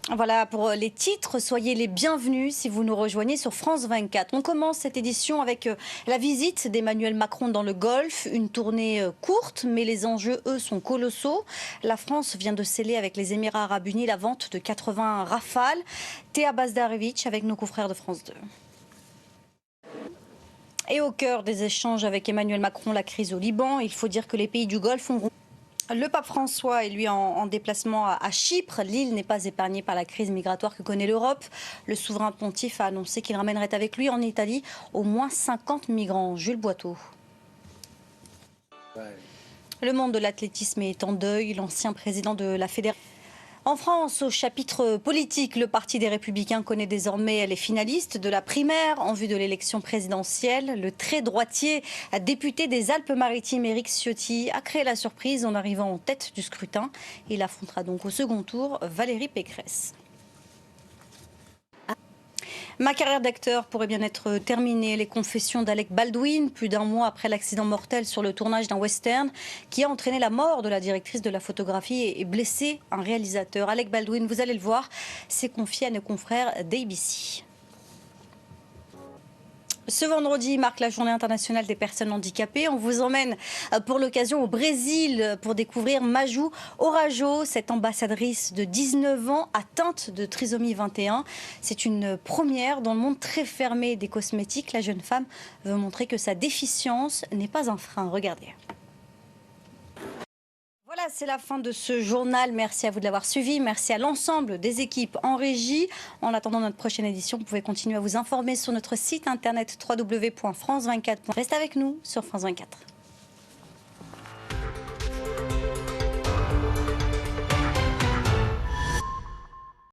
Voilà pour les titres, soyez les bienvenus si vous nous rejoignez sur France 24. On commence cette édition avec la visite d'Emmanuel Macron dans le Golfe, une tournée courte mais les enjeux eux sont colossaux. La France vient de sceller avec les Émirats Arabes Unis la vente de 80 Rafales. Théa Bazdarevich avec nos confrères de France 2. Et au cœur des échanges avec Emmanuel Macron, la crise au Liban, il faut dire que les pays du Golfe ont... Le pape François est lui en déplacement à Chypre. L'île n'est pas épargnée par la crise migratoire que connaît l'Europe. Le souverain pontife a annoncé qu'il ramènerait avec lui en Italie au moins 50 migrants. Jules Boiteau. Le monde de l'athlétisme est en deuil. L'ancien président de la fédération... En France, au chapitre politique, le Parti des Républicains connaît désormais les finalistes de la primaire en vue de l'élection présidentielle. Le très droitier député des Alpes-Maritimes, Éric Ciotti, a créé la surprise en arrivant en tête du scrutin. Il affrontera donc au second tour Valérie Pécresse. Ma carrière d'acteur pourrait bien être terminée. Les confessions d'Alec Baldwin, plus d'un mois après l'accident mortel sur le tournage d'un western qui a entraîné la mort de la directrice de la photographie et blessé un réalisateur. Alec Baldwin, vous allez le voir, s'est confié à nos confrères d'ABC. Ce vendredi marque la Journée internationale des personnes handicapées. On vous emmène pour l'occasion au Brésil pour découvrir Maju Orajo, cette ambassadrice de 19 ans atteinte de trisomie 21. C'est une première dans le monde très fermé des cosmétiques. La jeune femme veut montrer que sa déficience n'est pas un frein. Regardez. Voilà, c'est la fin de ce journal. Merci à vous de l'avoir suivi. Merci à l'ensemble des équipes en régie. En attendant notre prochaine édition, vous pouvez continuer à vous informer sur notre site internet www.france24. Restez avec nous sur France 24.